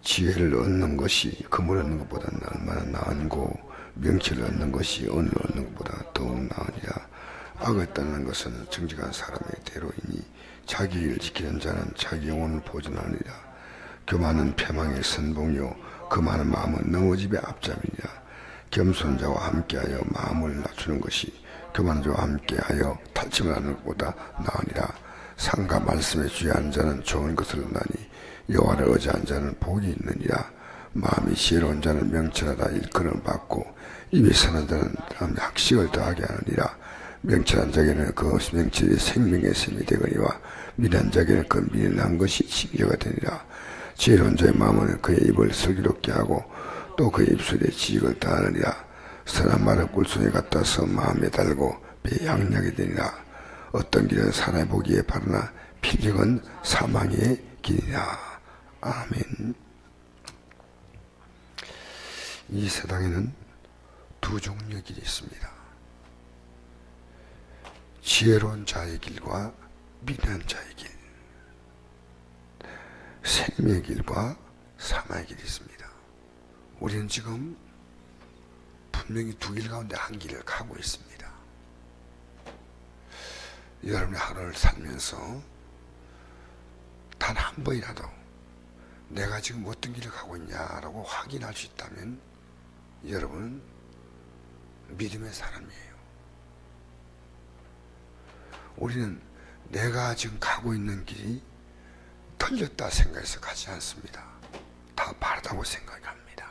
지혜를 얻는 것이 금을 얻는 것보다 얼마나 나은고 명치를 얻는 것이 언을 얻는 것보다 더욱 나으니라. 악을 떠나는 것은 정직한 사람의 대로이니 자기 일을 지키는 자는 자기 영혼을 보존하느니라. 교만은 패망의 선봉이요 그 많은 마음은 넘어짐의 앞잡이니라. 겸손한 자와 함께하여 마음을 낮추는 것이 교만한 자와 함께하여 탈침을 하는 것보다 나으니라. 상과 말씀에 주의하는 자는 좋은 것을 얻나니 여호와를 의지하는 자는 복이 있느니라. 마음이 지혜로운 자는 명철하다 일컬음을 받고 입이 선한 자는 학식을 더하게 하느니라. 명철한 자에게는 그 명철이 생명의 샘이 되거니와 미련한 자에게는 그 미련한 것이 징계가 되니라. 지혜로운 자의 마음은 그의 입을 슬기롭게 하고 또 그의 입술에 지식을 더하느니라. 선한 말을 꿀송이 같아서 마음에 달고 배에 양약이 되니라. 어떤 길은 사람의 보기에 바르나 필경은 사망의 길이라. 아멘. 이 세상에는 두 종류의 길이 있습니다. 지혜로운 자의 길과 미련한 자의 길, 생명의 길과 사망의 길이 있습니다. 우리는 지금 분명히 두 길 가운데 한 길을 가고 있습니다. 여러분의 하루를 살면서 단 한 번이라도 내가 지금 어떤 길을 가고 있냐라고 확인할 수 있다면 여러분은 믿음의 사람이에요. 우리는 내가 지금 가고 있는 길이 틀렸다 생각해서 가지 않습니다. 다 바르다고 생각합니다.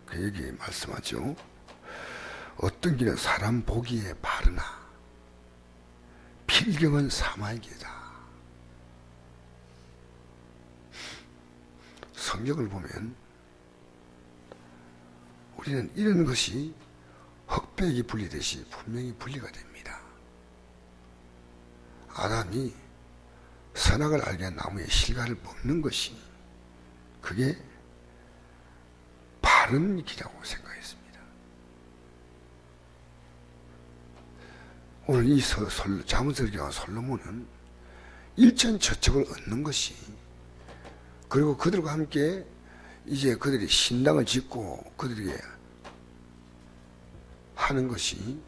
그 얘기 말씀하죠. 어떤 길은 사람 보기에 바르나 필경은 사망의 길이다. 성경을 보면 우리는 이런 것이 흑백이 분리되시 분명히 분리가 됩니다. 아담이 선악을 알게 한 나무의 실과를 먹는 것이 그게 바른 길이라고 생각했습니다. 오늘 이 잠언서기와 솔로몬은 일천처척을 얻는 것이, 그리고 그들과 함께 이제 그들이 신당을 짓고 그들에게 하는 것이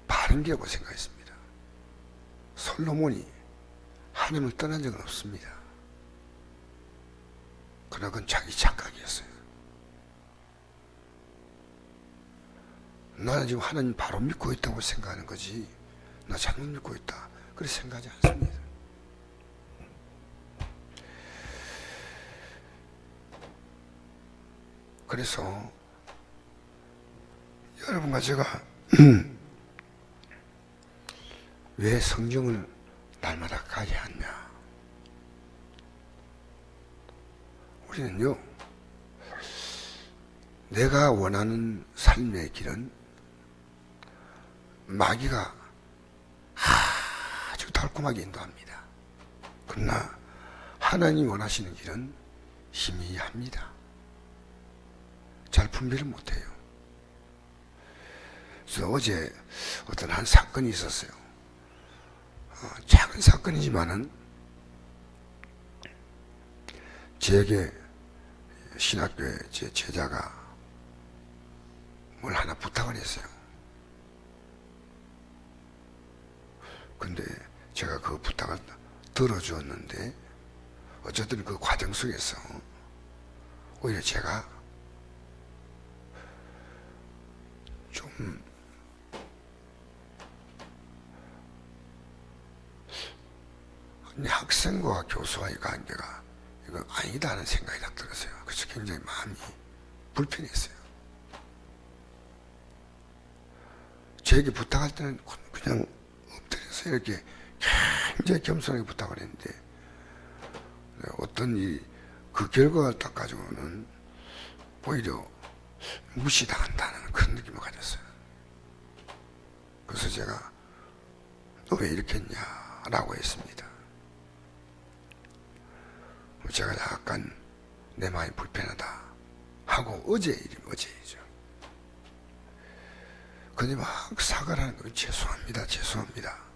바른 길이라고 생각했습니다. 솔로몬이 하나님을 떠난 적은 없습니다. 그러나 그건 자기 착각이었어요. 나는 지금 하나님 바로 믿고 있다고 생각하는 거지 나 잘못 믿고 있다 그렇게 생각하지 않습니다. 그래서 여러분과 제가 왜 성경을 날마다 가야 하냐? 우리는요, 내가 원하는 삶의 길은 마귀가 아주 달콤하게 인도합니다. 그러나 하나님 원하시는 길은 희미합니다. 잘 분별을 못해요. 그래서 어제 어떤 한 사건이 있었어요. 작은 사건이지만은 제게 신학교에 제 제자가 뭘 하나 부탁을 했어요. 근데 제가 그 부탁을 들어주었는데 어쨌든 그 과정 속에서 오히려 제가 좀 학생과 교수와의 관계가 이거 아니다 하는 생각이 딱 들었어요. 그래서 굉장히 마음이 불편했어요. 제게 부탁할 때는 그냥 엎드려서 이렇게 굉장히 겸손하게 부탁을 했는데 어떤 그 결과를 딱 가지고는 오히려 무시당한다는 그런 느낌을 가졌어요. 그래서 제가 너 왜 이렇게 했냐 라고 했습니다. 제가 약간 내 마음이 불편하다 하고 어제 일이죠. 근데 막 사과를 하는 거예요. 죄송합니다.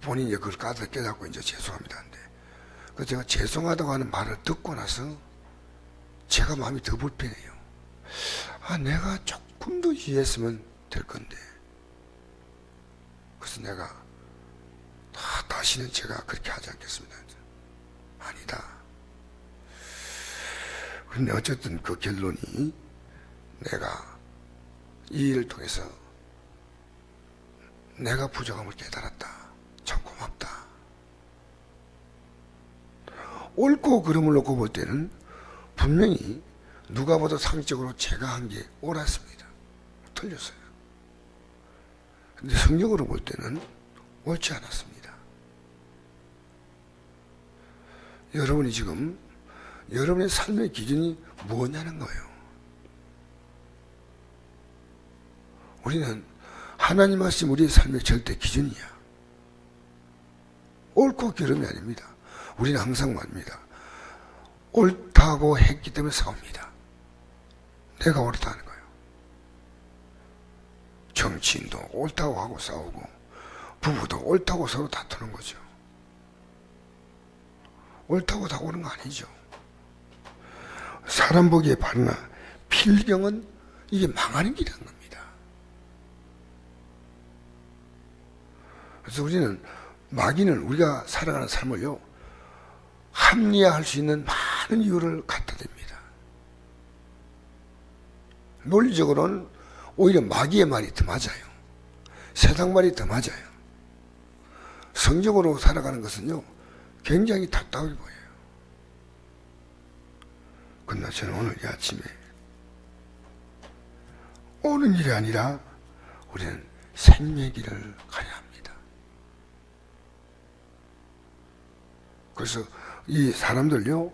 본인이 그걸 깨닫고 이제 죄송합니다 한데, 그 제가 죄송하다고 하는 말을 듣고 나서 제가 마음이 더 불편해요. 내가 조금 더 이해했으면 될 건데. 그래서 내가 다시는 제가 그렇게 하지 않겠습니다. 아니다. 근데 어쨌든 그 결론이, 내가 이 일을 통해서 내가 부족함을 깨달았다. 참 고맙다. 옳고 그름을 놓고 볼 때는 분명히 누가 봐도 상식적으로 제가 한 게 옳았습니다. 틀렸어요. 근데 성경으로 볼 때는 옳지 않았습니다. 여러분이 지금 여러분의 삶의 기준이 뭐냐는 거예요. 우리는 하나님 말씀 우리의 삶의 절대 기준이야. 옳고 그름이 아닙니다. 우리는 항상 말합니다. 옳다고 했기 때문에 싸웁니다. 내가 옳다는 거예요. 정치인도 옳다고 하고 싸우고, 부부도 옳다고 서로 다투는 거죠. 옳다고 다 옳은 거 아니죠. 사람 보기에 바르나 필경은 이게 망하는 길이라는 겁니다. 그래서 우리는 마귀는 우리가 살아가는 삶을요, 합리화할 수 있는 많은 이유를 갖다 댑니다. 논리적으로는 오히려 마귀의 말이 더 맞아요. 세상 말이 더 맞아요. 성적으로 살아가는 것은요, 굉장히 답답해 보여요. 그러나 저는 오늘 이 아침에 오는 길이 아니라 우리는 생명의 길을 가야 합니다. 그래서 이 사람들요,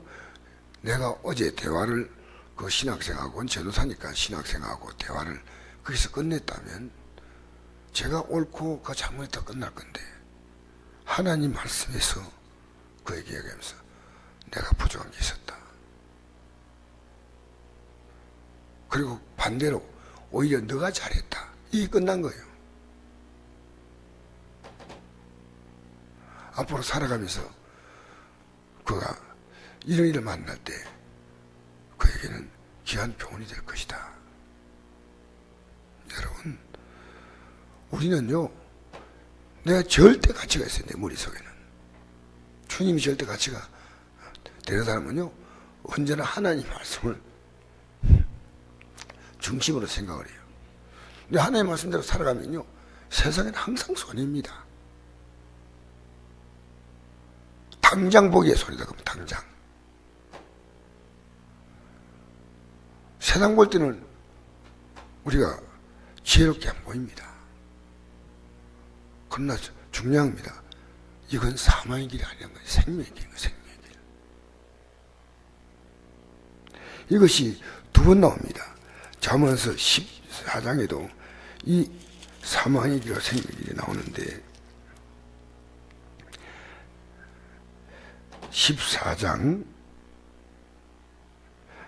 내가 어제 대화를 그 신학생하고, 전도사니까 신학생하고 대화를 거기서 끝냈다면 제가 옳고 그 잘못했다 끝날 건데, 하나님 말씀에서 그에게 얘기하면서 내가 부족한 게 있었다. 그리고 반대로 오히려 너가 잘했다. 이게 끝난 거예요. 앞으로 살아가면서 그가 이런 일을 만날 때 그에게는 귀한 교훈이 될 것이다. 여러분, 우리는요, 내가 절대 가치가 있어요. 내 머릿속에는. 주님이 절대 가치가 되는 사람은요, 언제나 하나님 말씀을 중심으로 생각을 해요. 근데 하나님 말씀대로 살아가면요, 세상에는 항상 손해입니다. 당장 보기에 손해다. 그러면 당장. 세상 볼 때는 우리가 지혜롭게 안 보입니다. 그러나 중요합니다. 이건 사망의 길이 아니란 거예요. 생명의 길인 거예요. 생명의 길. 이것이 두 번 나옵니다. 잠언서 14장에도 이 사망의 길과 생명의 길이 나오는데, 14장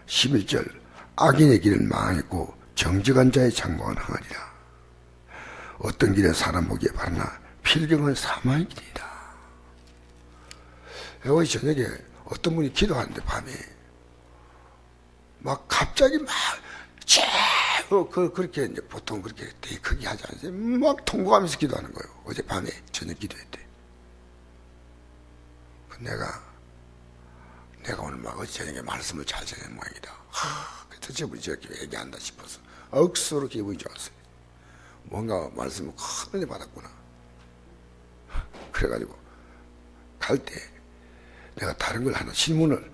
11절, 악인의 길은 망했고 정직한 자의 장막은 흥하리라. 어떤 길은 사람 보기에 바르나 필경은 사망의 길이다. 어제 저녁에 어떤 분이 기도하는데, 밤에 막 갑자기 그렇게 이제 보통 그렇게 되게 크게 하지 않아요. 막 통곡하면서 기도하는 거예요. 어제 밤에 저녁 기도했대. 내가 오늘 막 어제 저녁에 말씀을 잘 전하는 모양이다. 도대체 우리 저렇게 얘기한다 싶어서 억수로 기분이 좋았어요. 뭔가 말씀을 큰 은혜 받았구나. 그래가지고 갈 때 내가 다른 걸 하나 질문을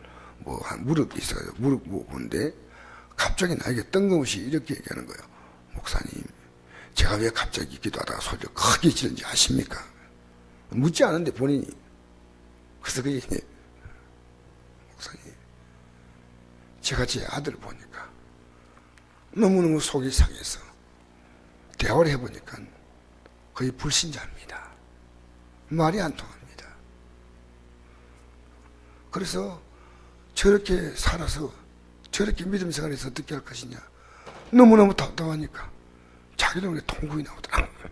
한 물을 게 있어가지고 물어보는데, 갑자기 나에게 뜬금없이 이렇게 얘기하는 거예요. 목사님, 제가 왜 갑자기 기도하다가 소리를 크게 지르는지 아십니까? 묻지 않은데 본인이. 그래서 그 얘기, 목사님, 제가 제 아들을 보니까 너무너무 속이 상해서 대화를 해보니까 거의 불신자입니다. 말이 안 통합니다. 그래서 저렇게 살아서 저렇게 믿음 생활에서 어떻게 할 것이냐, 너무너무 답답하니까 자기 눈에 통곡이 나오더라고요.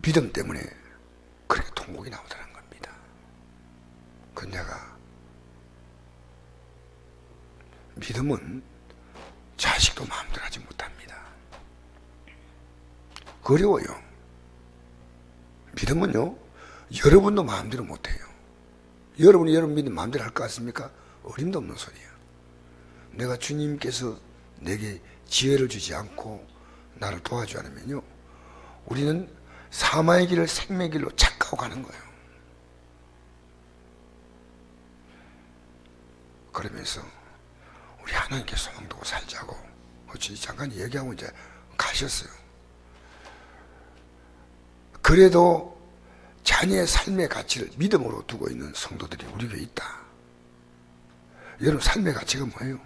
믿음 때문에 그렇게 통곡이 나오더라는 겁니다. 그 내가 믿음은 자식도 마음대로 하지 못합니다. 어려워요. 믿음은요, 여러분도 마음대로 못해요. 여러분이 여러분 믿음 마음대로 할 것 같습니까? 어림도 없는 소리예요. 내가 주님께서 내게 지혜를 주지 않고 나를 도와주지 않으면요, 우리는 사마의 길을 생명의 길로 착각하고 가는 거예요. 그러면서 우리 하나님께 소망 두고 살자고 어찌 잠깐 얘기하고 이제 가셨어요. 그래도 자녀의 삶의 가치를 믿음으로 두고 있는 성도들이 우리 교회에 있다. 여러분, 삶의 가치가 뭐예요?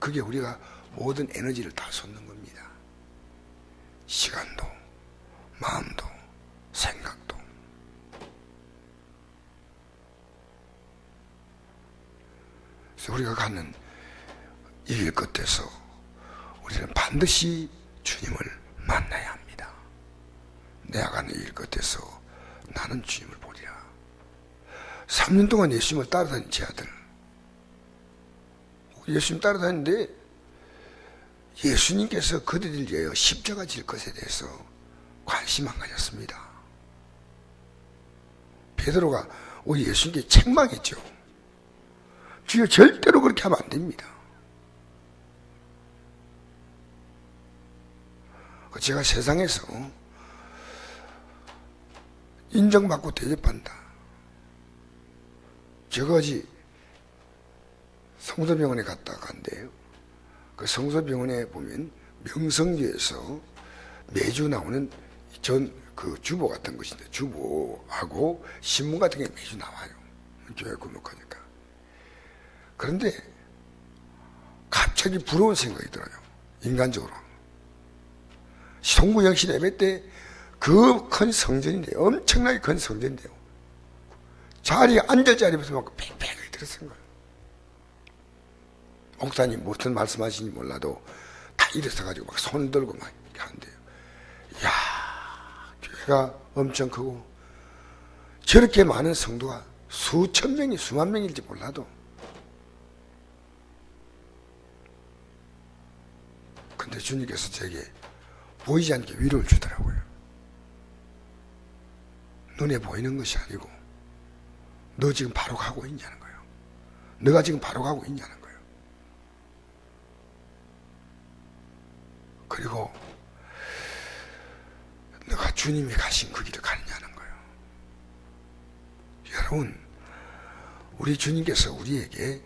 그게 우리가 모든 에너지를 다 쏟는 겁니다. 시간도, 마음도, 생각도. 그래서 우리가 가는 이 길 끝에서 우리는 반드시 주님을 만나야 합니다. 내가 가는 이 길 끝에서 나는 주님을 보리라. 3년 동안 예수님을 따라다닌 제 아들, 예수님 따라다니는데 예수님께서 그들을 위하여 십자가 질 것에 대해서 관심 안 가졌습니다. 베드로가 우리 예수님께 책망했죠. 주여, 절대로 그렇게 하면 안 됩니다. 제가 세상에서 인정받고 대접한다. 제가 어제 성서병원에 갔다 간대요. 그 성서병원에 보면 명성교에서 매주 나오는 그 주보 같은 것인데, 주보하고 신문 같은 게 매주 나와요. 교회 등록하니까. 그런데 갑자기 부러운 생각이 들어요. 인간적으로. 송구영신 예배 때 그 큰 성전인데요. 엄청나게 큰 성전인데요. 자리에 앉을 자리에서 막 팽팽하게 들었은 거예요. 목사님 무슨 말씀하시는지 몰라도 다 일어서가지고 막 손 들고 막 이렇게 하는데요. 이야, 교회가 엄청 크고 저렇게 많은 성도가 수천 명이 수만 명일지 몰라도, 근데 주님께서 제게 보이지 않게 위로를 주더라고요. 눈에 보이는 것이 아니고 너 지금 바로 가고 있냐는 거예요. 너가 지금 바로 가고 있냐는 거예요. 그리고 너가 주님이 가신 그 길을 가느냐는 거예요. 여러분, 우리 주님께서 우리에게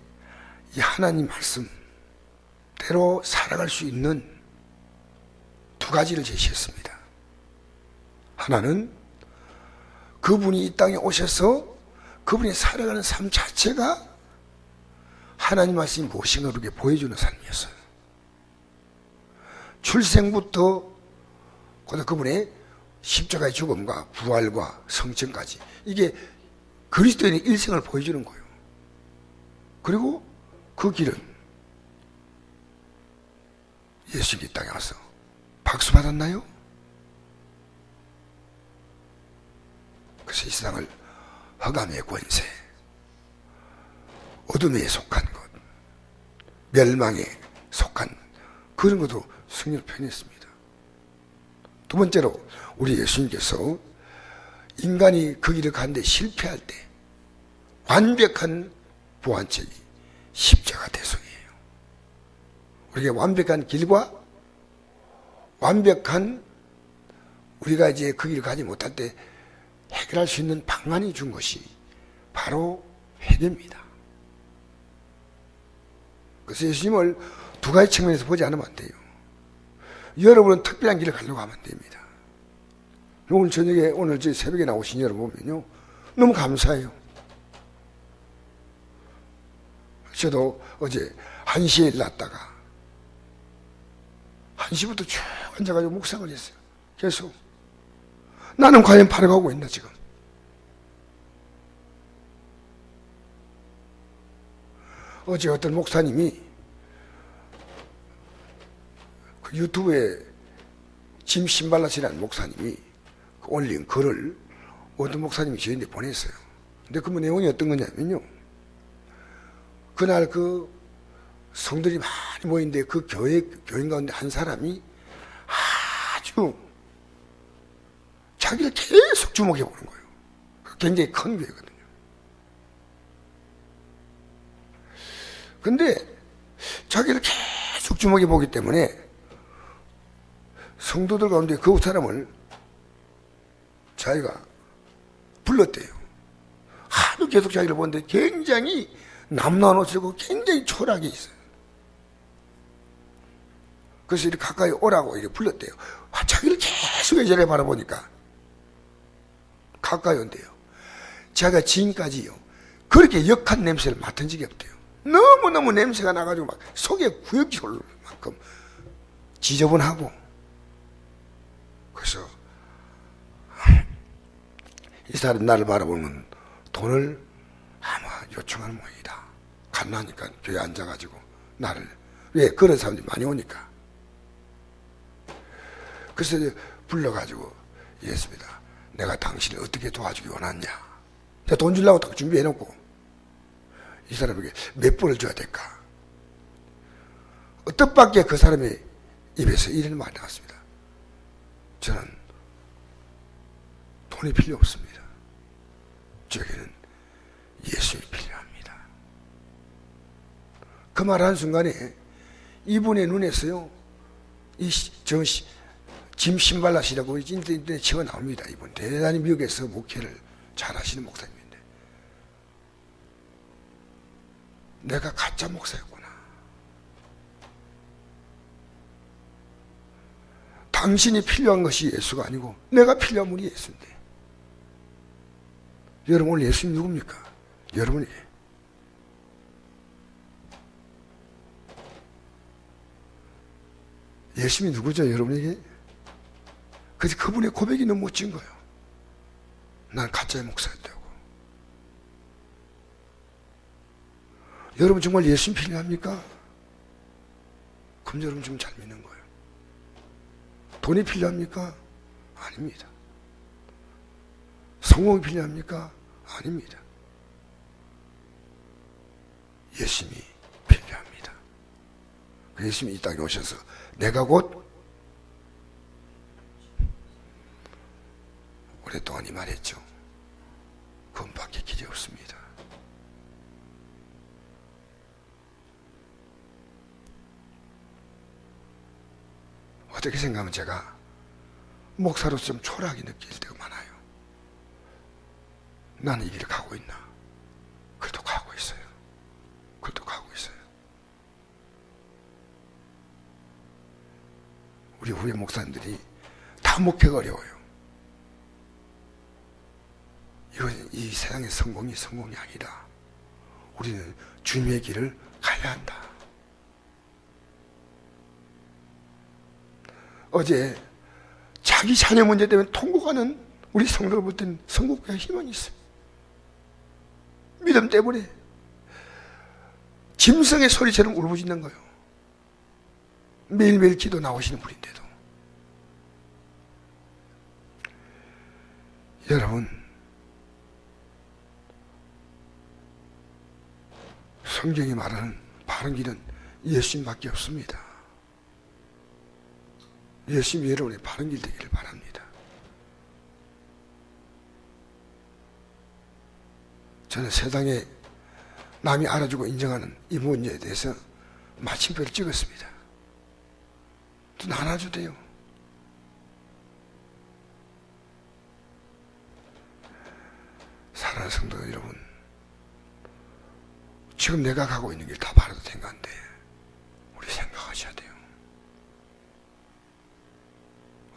이 하나님 말씀대로 살아갈 수 있는 두 가지를 제시했습니다. 하나는 그분이 이 땅에 오셔서 그분이 살아가는 삶 자체가 하나님 말씀이 무엇인가 그렇게 보여주는 삶이었어요. 출생부터 그분의 십자가의 죽음과 부활과 성천까지, 이게 그리스도인의 일생을 보여주는 거예요. 그리고 그 길은 예수님이 이 땅에 와서 박수 받았나요? 그래서 이 세상을 흑암의 권세, 어둠에 속한 것, 멸망에 속한 그런 것도 승리를 표현했습니다. 두 번째로 우리 예수님께서 인간이 그 길을 가는데 실패할 때 완벽한 보완책이 십자가 대속이에요. 우리가 완벽한 길과 완벽한 우리가 이제 그 길을 가지 못할 때 해결할 수 있는 방안이 준 것이 바로 회개입니다. 그래서 예수님을 두 가지 측면에서 보지 않으면 안 돼요. 여러분은 특별한 길을 가려고 하면 안 됩니다. 오늘 저녁에, 오늘 저 새벽에 나오신 여러분 보면요, 너무 감사해요. 저도 어제 1시에 일났다가 1시부터 쭉 앉아가지고 묵상을 했어요. 계속. 나는 과연 바로 가고 있나 지금? 어제 어떤 목사님이 그 유튜브에 짐 신발라시라는 목사님이 올린 글을 어떤 목사님이 저희한테 보냈어요. 근데 그 내용이 어떤 거냐면요, 그날 그 성들이 많이 모이는데 그 교인 가운데 한 사람이 아주 자기를 계속 주목해 보는 거예요. 굉장히 큰 교회거든요. 근데 자기를 계속 주목해 보기 때문에 성도들 가운데 그 사람을 자기가 불렀대요. 하도 계속 자기를 보는데 굉장히 남나한 옷을 입고 굉장히 초라하게 있어요. 그래서 이렇게 가까이 오라고 이렇게 불렀대요. 자기를 계속 예전에 바라보니까 가까이 온대요. 자기가 지금까지요 그렇게 역한 냄새를 맡은 적이 없대요. 너무너무 냄새가 나가지고 막 속에 구역이 오를 만큼 지저분하고. 그래서 이 사람 나를 바라보면 돈을 아마 요청하는 모양이다. 갓나니까 교회에 앉아가지고 나를, 왜 그런 사람들이 많이 오니까. 그래서 불러가지고 이랬습니다. 내가 당신을 어떻게 도와주기 원하냐. 내가 돈 주려고 딱 준비해놓고 이 사람에게 몇 번을 줘야 될까. 뜻밖의 그 사람의 입에서 이런 말이 나왔습니다. 저는 돈이 필요 없습니다. 저에게는 예수님이 필요합니다. 그 말하는 순간에 이분의 눈에서요, 짐 신발라시라고 인터넷에 치워 나옵니다. 이분 대단히 미국에서 목회를 잘 하시는 목사님인데, 내가 가짜 목사였구나. 당신이 필요한 것이 예수가 아니고 내가 필요한 분이 예수인데. 여러분 오늘 예수님 누굽니까? 여러분이 예수님이 누구죠? 여러분에게? 그래서 그분의 고백이 너무 멋진 거예요. 난 가짜의 목사였다고. 여러분 정말 예수님 필요합니까? 그럼 여러분 좀 잘 믿는 거예요. 돈이 필요합니까? 아닙니다. 성공이 필요합니까? 아닙니다. 예수님이 필요합니다. 예수님이 이 땅에 오셔서 내가 곧 오랫동안 이 말했죠. 그분밖에 길이 없습니다. 어떻게 생각하면 제가 목사로서 좀 초라하게 느낄 때가 많아요. 나는 이 길을 가고 있나? 그래도 가고 있어요. 그래도 가고 있어요. 우리 후배 목사님들이 다 목회가 어려워요. 이건 이 세상의 성공이 아니다. 우리는 주님의 길을 가야 한다. 어제 자기 자녀 문제 때문에 통곡하는 우리 성도를 볼 때는 성공할 희망이 있어요. 믿음 때문에 짐승의 소리처럼 울부짖는 거예요. 매일매일 기도 나오시는 분인데도. 여러분, 성경이 말하는 바른 길은 예수님밖에 없습니다. 예수님이 여러분의 바른 길 되기를 바랍니다. 저는 세상에 남이 알아주고 인정하는 이 문제에 대해서 마침표를 찍었습니다. 또 나눠도 돼요. 사랑하는 성도 여러분, 지금 내가 가고 있는 길 다 바라도 된 건데 우리 생각하셔야 돼요.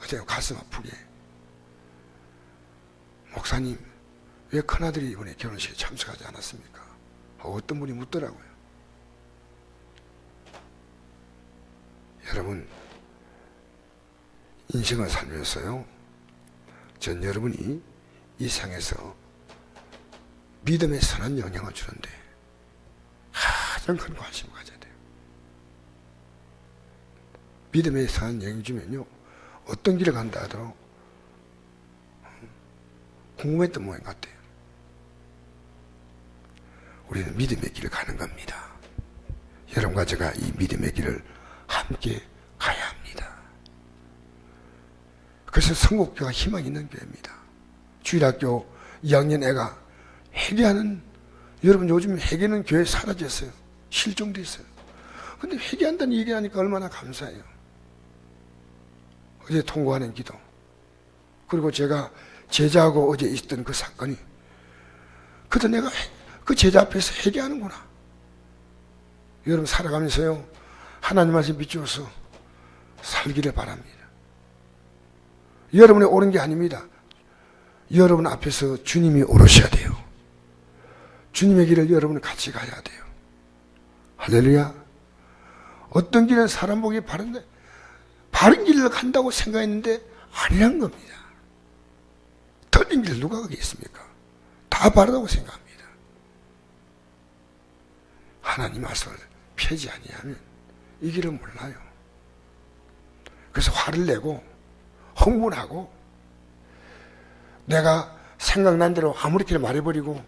어제 가슴 아프게 목사님 왜 큰아들이 이번에 결혼식에 참석하지 않았습니까? 어떤 분이 묻더라고요. 여러분, 인생을 살면서요, 전 여러분이 이 세상에서 믿음에 선한 영향을 주는데 가장 큰 관심을 가져야 돼요. 믿음에 선한 영향을 주면요, 어떤 길을 간다 하더라도 궁금했던 모양 같아요. 우리는 믿음의 길을 가는 겁니다. 여러분과 제가 이 믿음의 길을 함께 가야 합니다. 그래서 성곡교가 희망 있는 교회입니다. 주일학교 2학년 애가 회개하는, 여러분 요즘 회개는 교회에 사라졌어요. 실종됐어요. 근데 회개한다는 얘기하니까 얼마나 감사해요. 어제 통고하는 기도, 그리고 제가 제자하고 어제 있었던 그 사건이, 그래도 내가 그 제자 앞에서 회개하는구나. 여러분 살아가면서요, 하나님 말씀 비추어서 살기를 바랍니다. 여러분이 옳은 게 아닙니다. 여러분 앞에서 주님이 오르셔야 돼요. 주님의 길을 여러분은 같이 가야 돼요. 할렐루야. 어떤 길은 사람 보기 바른데 바른 길을 간다고 생각했는데 아니란 겁니다. 틀린 길 누가 가겠습니까? 다 바르다고 생각합니다. 하나님 말씀을 펴지 아니하면 이 길을 몰라요. 그래서 화를 내고 흥분하고 내가 생각난 대로 아무렇게나 말해버리고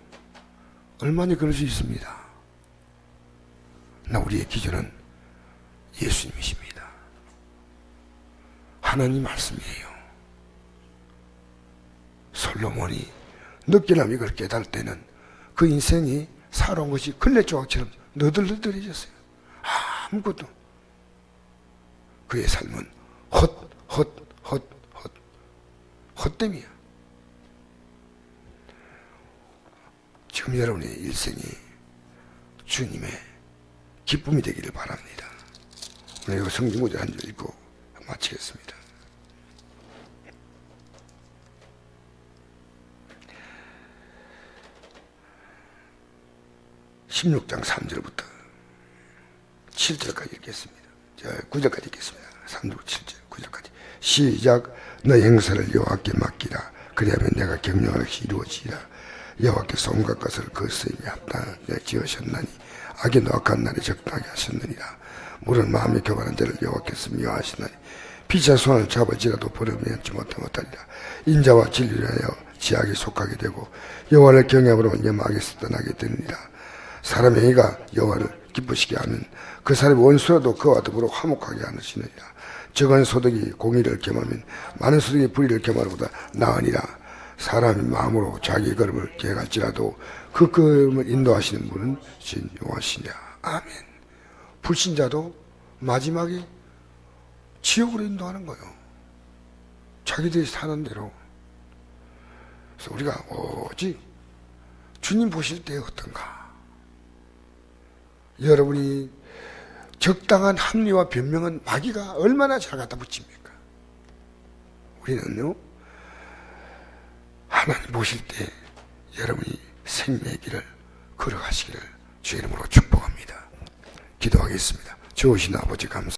얼마나 그럴 수 있습니다. 나 우리의 기준은 예수님이십니다. 하나님 말씀이에요. 솔로몬이 늦게나마 이걸 깨달을 때는 그 인생이 살아온 것이 걸레조각처럼 너덜너덜해졌어요. 아무것도. 그의 삶은 헛됨이야. 지금 여러분의 일생이 주님의 기쁨이 되기를 바랍니다. 오늘 성경 구절 한 줄 읽고 마치겠습니다. (16장) 3절부터 7절까지 읽겠습니다. 9절까지 읽겠습니다. 3절, 7절, 9절까지 시작. 너 행사를 여호와께 맡기라. 그리하면 내가 경영할 것이 이루어지리라. 여호와께서 온갖 것을 그 쓰임에 합당하게 지으셨나니 악이 노악한 날에 적당하게 하셨느니라. 물은 마음에 교만한 자를 여호와께서 미워하시나니 피차 손을 잡아지라도 버림을 연치 못하리라. 인자와 진리를 하여 지악에 속하게 되고 여호와를 경외함으로 염악에서 떠나게 되느니라. 사람의 의가 여호와를 기쁘시게 하면 그 사람의 원수라도 그와 더불어 화목하게 하시느니라. 적은 소득이 공의를 겸하면 많은 소득이 불의를 겸하기보다 나으니라. 사람이 마음으로 자기 걸음을 계획할지라도 그 걸음을 인도하시는 분은 진용하시냐. 아멘. 불신자도 마지막에 지옥으로 인도하는 거예요. 자기들이 사는 대로. 그래서 우리가 오직 주님 보실 때 어떤가. 여러분이 적당한 합리와 변명은 마귀가 얼마나 잘 갖다 붙입니까? 우리는요, 하나님 보실 때 여러분이 생명의 길을 걸어가시기를 주의 이름으로 축복합니다. 기도하겠습니다. 좋으신 아버지 감사합니다.